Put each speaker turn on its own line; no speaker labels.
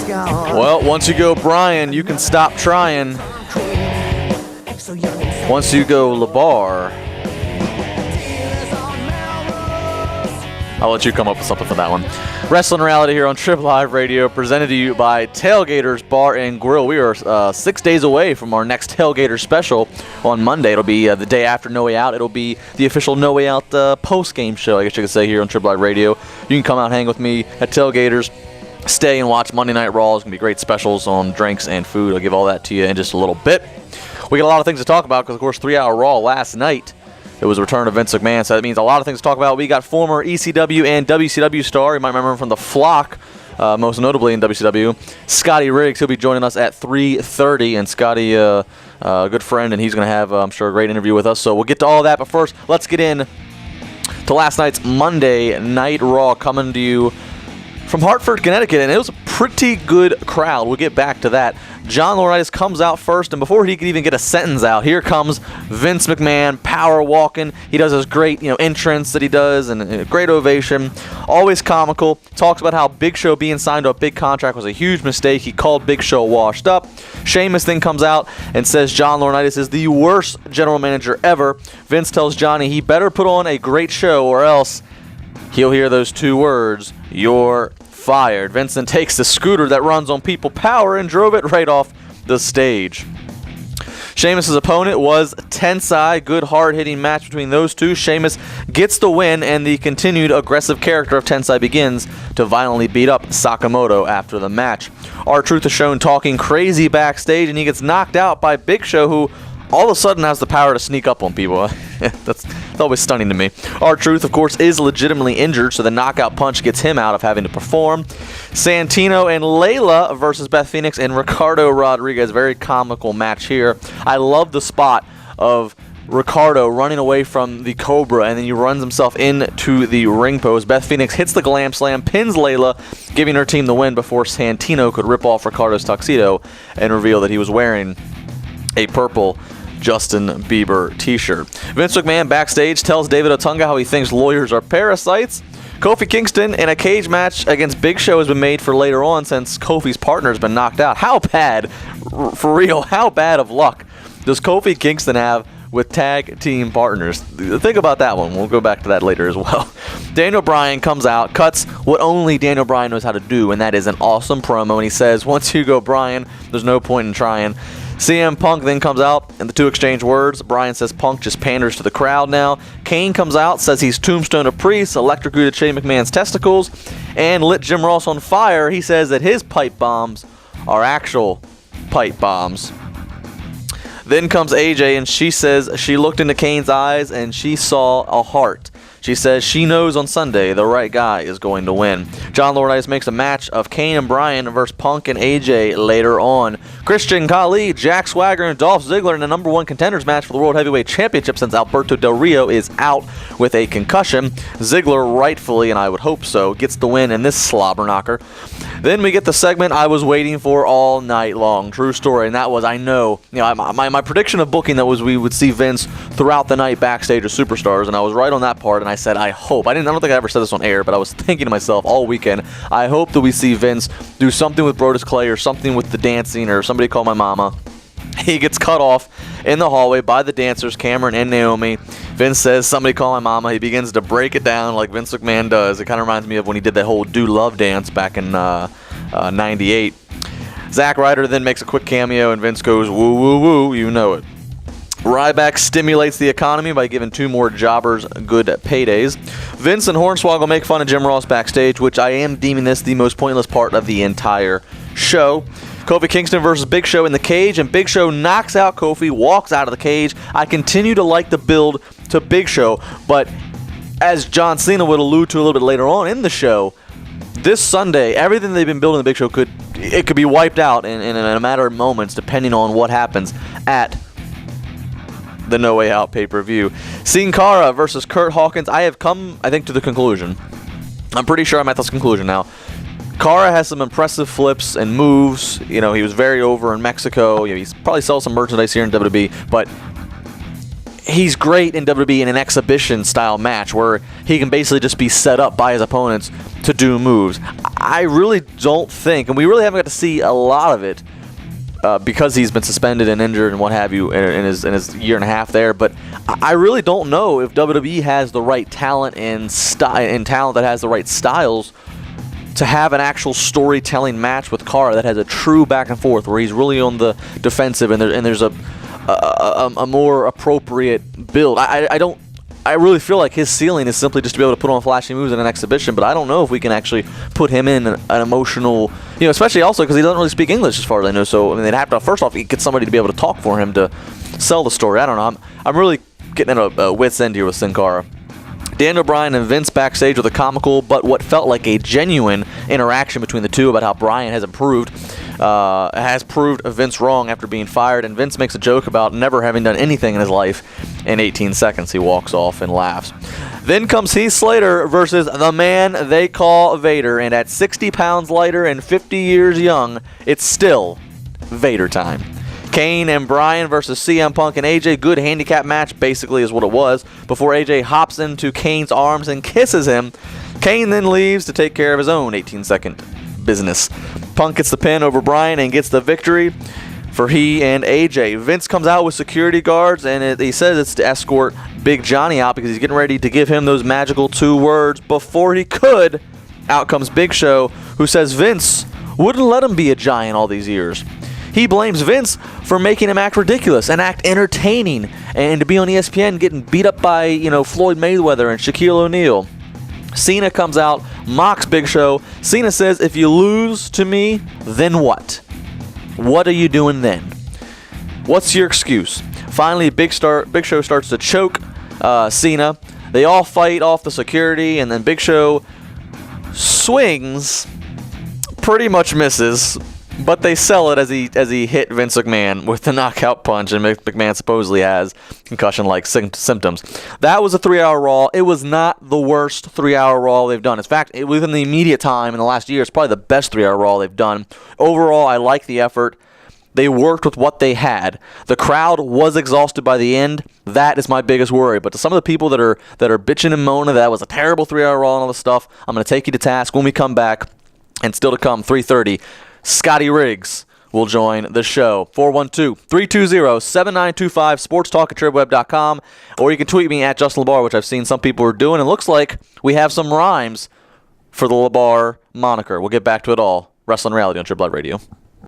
Well, once you go Brian, you can stop trying. Once you go LaBar, I'll let you come up with something for that one. Wrestling Reality here on Triple Live Radio, presented to you by Tailgaters Bar and Grill. We are 6 days away from our next Tailgater special on Monday. It'll be the day after No Way Out. It'll be the official No Way Out post-game show, I guess you could say, here on Triple Live Radio. You can come out, hang with me at Tailgaters, stay and watch Monday Night Raw. It's going to be great specials on drinks and food. I'll give all that to you in just a little bit. We got a lot of things to talk about because, of course, 3-hour Raw last night. It was a return of Vince McMahon, so that means a lot of things to talk about. We got former ECW and WCW star, you might remember him from The Flock, most notably in WCW, Scotty Riggs. He'll be joining us at 3:30, and Scotty, a good friend, and he's going to have, I'm sure, a great interview with us. So we'll get to all that, but first, let's get in to last night's Monday Night Raw, coming to you from Hartford, Connecticut, and it was a pretty good crowd. We'll get back to that. John Laurinaitis comes out first, and before he can even get a sentence out, here comes Vince McMahon, power walking. He does his great, entrance that he does, and a great ovation. Always comical. Talks about how Big Show being signed to a big contract was a huge mistake. He called Big Show washed up. Sheamus then comes out and says John Laurinaitis is the worst general manager ever. Vince tells Johnny he better put on a great show or else he'll hear those two words, "You're fired." Vincent takes the scooter that runs on people power and drove it right off the stage. Sheamus' opponent was Tensai. Good hard-hitting match between those two. Sheamus gets the win, and the continued aggressive character of Tensai begins to violently beat up Sakamoto after the match. R-Truth is shown talking crazy backstage, and he gets knocked out by Big Show, who all of a sudden has the power to sneak up on people. That's always stunning to me. R-Truth, of course, is legitimately injured, so the knockout punch gets him out of having to perform. Santino and Layla versus Beth Phoenix and Ricardo Rodriguez. Very comical match here. I love the spot of Ricardo running away from the Cobra, and then he runs himself into the ring post. Beth Phoenix hits the Glam Slam, pins Layla, giving her team the win before Santino could rip off Ricardo's tuxedo and reveal that he was wearing a purple Justin Bieber t-shirt. Vince McMahon backstage tells David Otunga how he thinks lawyers are parasites. Kofi Kingston in a cage match against Big Show has been made for later on since Kofi's partner has been knocked out. How bad, for real, how bad of luck does Kofi Kingston have with tag team partners? Think about that one. We'll go back to that later as well. Daniel Bryan comes out, cuts what only Daniel Bryan knows how to do, and that is an awesome promo. And he says, once you go Bryan, there's no point in trying. CM Punk then comes out, and the two exchange words. Bryan says Punk just panders to the crowd now. Kane comes out, says he's tombstone a priest, electrocuted Shane McMahon's testicles, and lit Jim Ross on fire. He says that his pipe bombs are actual pipe bombs. Then comes AJ, and she says she looked into Kane's eyes, and she saw a heart. She says she knows on Sunday the right guy is going to win. John Laurinaitis makes a match of Kane and Bryan versus Punk and AJ later on. Christian Khali, Jack Swagger, and Dolph Ziggler in the #1 contenders match for the World Heavyweight Championship since Alberto Del Rio is out with a concussion. Ziggler rightfully, and I would hope so, gets the win in this slobber knocker. Then we get the segment I was waiting for all night long. True story, and that was, my prediction of booking that was we would see Vince throughout the night backstage with Superstars, and I was right on that part, and I said, I don't think I ever said this on air, but I was thinking to myself all weekend, I hope that we see Vince do something with Brodus Clay or something with the dancing or Somebody Call My Mama. He gets cut off in the hallway by the dancers, Cameron and Naomi. Vince says, somebody call my mama. He begins to break it down like Vince McMahon does. It kind of reminds me of when he did that whole Do Love dance back in 98. Zack Ryder then makes a quick cameo, and Vince goes, woo, woo, woo, you know it. Ryback stimulates the economy by giving two more jobbers good paydays. Vince and Hornswoggle make fun of Jim Ross backstage, which I am deeming this the most pointless part of the entire show. Kofi Kingston versus Big Show in the cage, and Big Show knocks out Kofi, walks out of the cage. I continue to like the build to Big Show, but as John Cena would allude to a little bit later on in the show, this Sunday, everything they've been building the Big Show could be wiped out in a matter of moments, depending on what happens at the No Way Out pay-per-view. Sin Cara versus Kurt Hawkins. I have come, I think, to the conclusion. I'm pretty sure I'm at this conclusion now. Cara has some impressive flips and moves. He was very over in Mexico. He's probably sells some merchandise here in WWE, but he's great in WWE in an exhibition style match where he can basically just be set up by his opponents to do moves. I really don't think, and we really haven't got to see a lot of it because he's been suspended and injured and what have you in his year and a half there. But I really don't know if WWE has the right talent and talent that has the right styles to have an actual storytelling match with Cara that has a true back and forth where he's really on the defensive and there's a more appropriate build. I really feel like his ceiling is simply just to be able to put on flashy moves in an exhibition, but I don't know if we can actually put him in an emotional, especially also because he doesn't really speak English as far as I know. So I mean, they'd have to first off get somebody to be able to talk for him to sell the story. I don't know. I'm really getting at a wit's end here with Sin Cara. Daniel Bryan and Vince backstage with a comical but what felt like a genuine interaction between the two about how Bryan has proved Vince wrong after being fired, and Vince makes a joke about never having done anything in his life. In 18 seconds, he walks off and laughs. Then comes Heath Slater versus the man they call Vader, and at 60 pounds lighter and 50 years young, it's still Vader time. Kane and Bryan versus CM Punk and AJ. Good handicap match, basically, is what it was, before AJ hops into Kane's arms and kisses him. Kane then leaves to take care of his own 18-second business. Punk gets the pin over Bryan and gets the victory for he and AJ. Vince comes out with security guards, and he says it's to escort Big Johnny out because he's getting ready to give him those magical 2 words. Before he could, out comes Big Show, who says Vince wouldn't let him be a giant all these years. He blames Vince for making him act ridiculous and act entertaining, and to be on ESPN getting beat up by, Floyd Mayweather and Shaquille O'Neal. Cena comes out, mocks Big Show. Cena says, if you lose to me, then what? What are you doing then? What's your excuse? Finally, Big Show starts to choke Cena. They all fight off the security, and then Big Show swings, pretty much misses, but they sell it as he hit Vince McMahon with the knockout punch, and McMahon supposedly has concussion-like symptoms. That was a 3-hour Raw. It was not the worst 3-hour Raw they've done. In fact, within the immediate time in the last year, it's probably the best 3-hour Raw they've done. Overall, I like the effort. They worked with what they had. The crowd was exhausted by the end. That is my biggest worry. But to some of the people that are bitching and moaning that was a terrible 3-hour Raw and all this stuff, I'm going to take you to task when we come back. And still to come, 3:30. Scotty Riggs will join the show. 412-320-7925, sportstalk@tribweb.com, or you can tweet me at Justin LaBar, which I've seen some people are doing. It looks like we have some rhymes for the LaBar moniker. We'll get back to it all. Wrestling Reality on Triple Live Radio.